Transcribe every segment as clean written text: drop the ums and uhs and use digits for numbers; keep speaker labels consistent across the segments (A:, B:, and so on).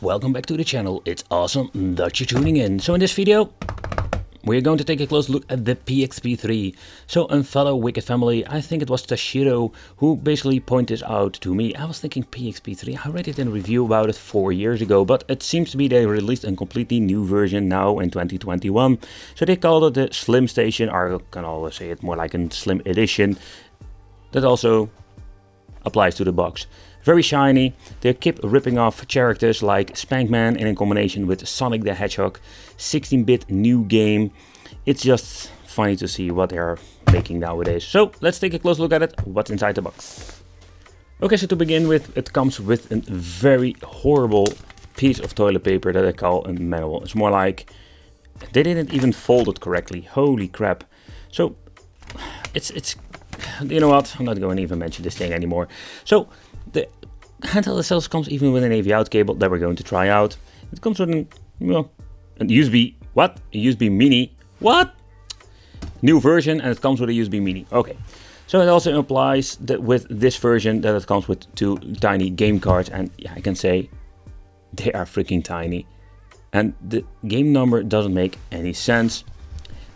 A: welcome back to the channel. It's awesome that you're tuning in. So in this video, we're going to take a close look at the PXP3. So a fellow Wicked family, I think it was Tashiro, who basically pointed this out to me. I was thinking PXP3, I read it in a review about it 4 years ago, but it seems to be they released a completely new version now in 2021. So they called it the Slim Station, or you can always say it more like a Slim Edition. That also applies to the box. Very shiny, they keep ripping off characters like Spankman in combination with Sonic the Hedgehog. 16-bit new game. It's just funny to see what they are making nowadays. So let's take a close look at it, what's inside the box. Okay, so to begin with, it comes with a very horrible piece of toilet paper that I call a manual. It's more like they didn't even fold it correctly. Holy crap. So it's you know what, I'm not going to even mention this thing anymore. So the handheld itself comes even with an AV out cable that we're going to try out. It comes with a USB, what? A USB mini, what? New version, and it comes with a USB mini, okay. So it also implies that with this version that it comes with 2 tiny game cards, and yeah, I can say they are freaking tiny. And the game number doesn't make any sense.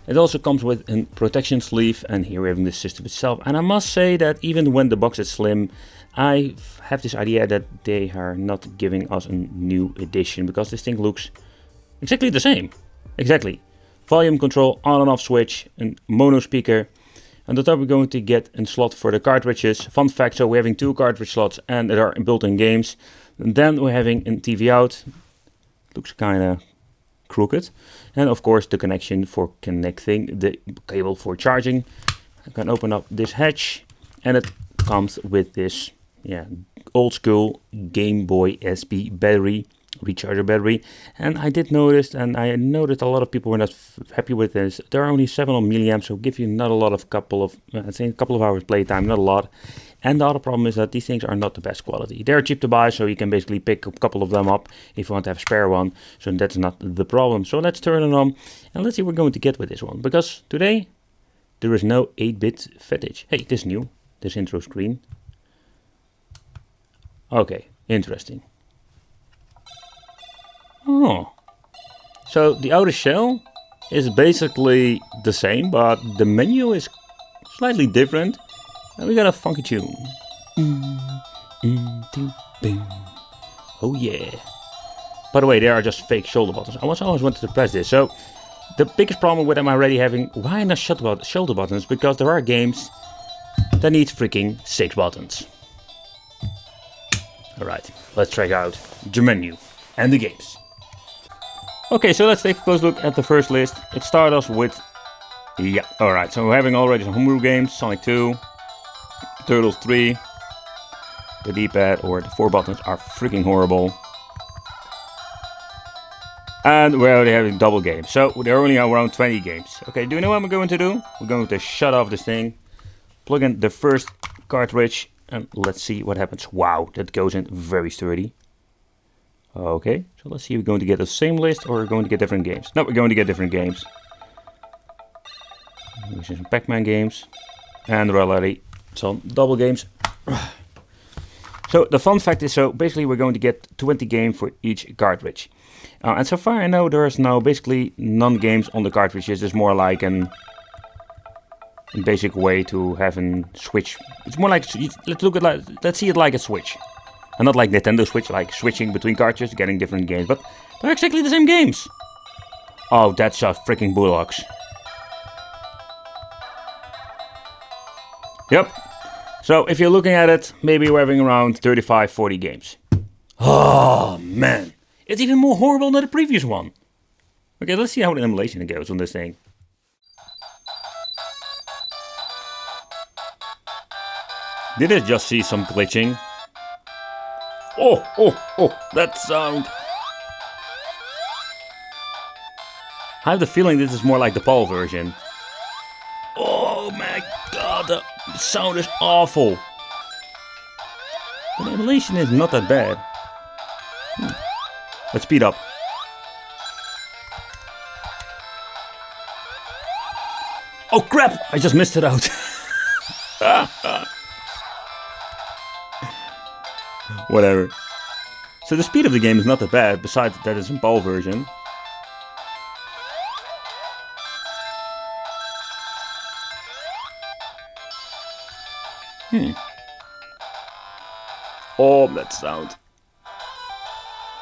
A: It also comes with a protection sleeve, and here we're having the system itself. And I must say that even when the box is slim, I have this idea that they are not giving us a new edition, because this thing looks exactly the same. Exactly. Volume control, on and off switch, a mono speaker. On the top we're going to get a slot for the cartridges. Fun fact, so we're having 2 cartridge slots and there are built-in games. And then we're having a TV out. Looks kind of crooked. And of course the connection for connecting the cable for charging. I can open up this hatch and it comes with this old school Game Boy SP battery, recharger battery. And I did notice, and I noticed a lot of people were not happy with this. There are only 700 milliamps, so give you not a lot of I'd say a couple of hours playtime, not a lot. And the other problem is that these things are not the best quality. They're cheap to buy, so you can basically pick a couple of them up if you want to have a spare one. So that's not the problem. So let's turn it on and let's see what we're going to get with this one. Because today there is no 8-bit footage. Hey, this is new, this intro screen. Okay, interesting. Oh, so the outer shell is basically the same, but the menu is slightly different. And we got a funky tune. Oh yeah. By the way, they are just fake shoulder buttons. I always wanted to press this. So the biggest problem with them already having, why not shoulder buttons? Because there are games that need freaking 6 buttons. Alright, let's check out the menu and the games. Okay, so let's take a close look at the first list. It starts us with, alright, so we're having already some homebrew games, Sonic 2, Turtles 3, the D-pad or the 4 buttons are freaking horrible. And we're already having double games, so there are only around 20 games. Okay, do you know what we're going to do? We're going to shut off this thing, plug in the first cartridge, and let's see what happens. Wow, that goes in very sturdy. Okay, so let's see if we're going to get the same list or we're going to get different games. No, we're going to get different games. We see some Pac-Man games and already some double games. So the fun fact is, so basically we're going to get 20 games for each cartridge. And so far I know there's now basically none games on the cartridges. It's more like a basic way to have a switch. It's more like, let's see it like a switch. And not like Nintendo Switch, like switching between cartridges, getting different games, but they're exactly the same games. Oh, that's a freaking bullocks. Yep. So if you're looking at it, maybe we're having around 35-40 games. Oh man, it's even more horrible than the previous one. Okay, let's see how the emulation goes on this thing. Did I just see some glitching? Oh, that sound. I have the feeling this is more like the PAL version. Oh my god, the sound is awful. But the emulation is not that bad. Let's speed up. Oh crap, I just missed it out. Whatever. So the speed of the game is not that bad, besides that it's a PAL version. Oh, that sound.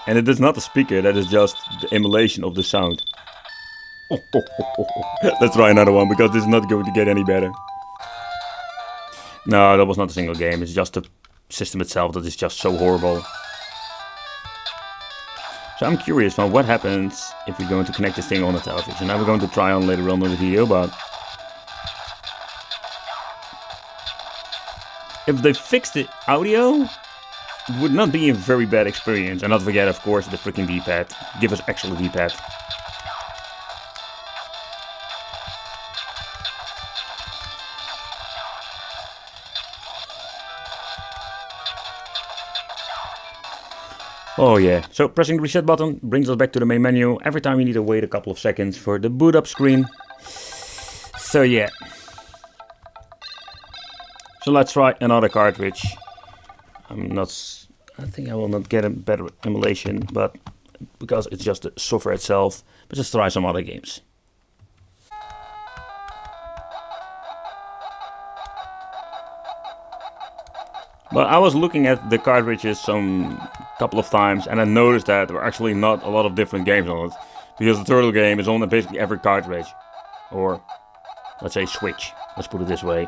A: And it is not the speaker, that is just the emulation of the sound. Let's try another one, because this is not going to get any better. No, that was not a single game, it's just the system itself that is just so horrible. So I'm curious from what happens if we're going to connect this thing on the television. Now we're going to try on later on in the video, but if they fix the audio, it would not be a very bad experience. And not forget, of course, the freaking D-pad. Give us actual D-pad. Oh yeah, so pressing the reset button brings us back to the main menu. Every time you need to wait a couple of seconds for the boot up screen. So yeah. So let's try another cartridge. I think I will not get a better emulation, but because it's just the software itself. But just try some other games. But I was looking at the cartridges some couple of times, and I noticed that there were actually not a lot of different games on it, because the Turtle game is on basically every cartridge, or let's say Switch. Let's put it this way.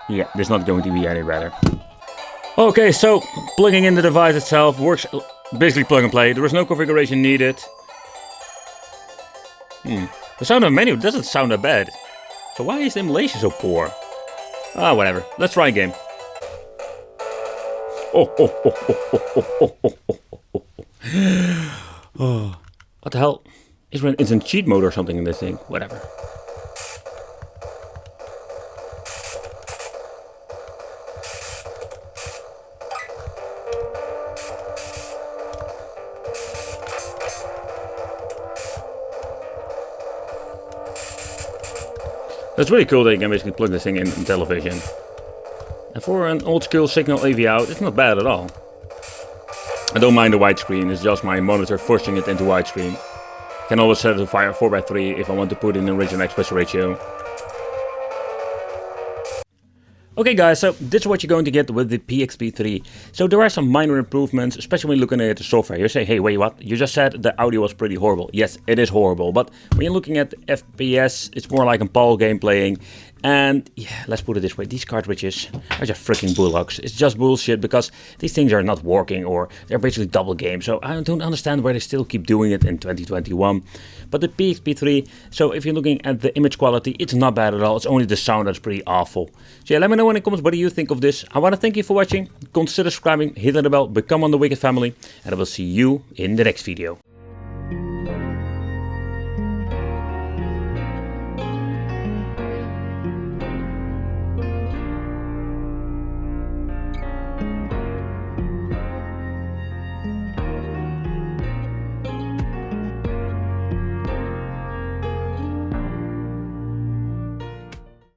A: Yeah, this is not going to be any better. Okay, so plugging in the device itself works basically plug and play. There is no configuration needed. The sound of the menu doesn't sound that bad. So why is the emulation so poor? Ah, whatever. Let's try a game. Oh, what the hell? Is there an instant cheat mode or something in this thing? Whatever. That's really cool that you can basically plug this thing in television. And for an old school signal AV out, it's not bad at all. I don't mind the widescreen, it's just my monitor forcing it into widescreen. I can always set it to 4:3 if I want to put in the original aspect ratio. Okay guys, so this is what you're going to get with the PXP3. So there are some minor improvements, especially when looking at the software. You say, hey, wait, what? You just said the audio was pretty horrible. Yes, it is horrible, but when you're looking at the FPS, it's more like a PAL game playing. And yeah, let's put it this way, these cartridges are just freaking bullocks. It's just bullshit because these things are not working, or they're basically double games. So I don't understand why they still keep doing it in 2021. But the PXP3, so if you're looking at the image quality, it's not bad at all. It's only the sound that's pretty awful. So yeah, let me know in the comments what do you think of this. I want to thank you for watching. Consider subscribing, hit the bell, become on the Wicked family, and I will see you in the next video.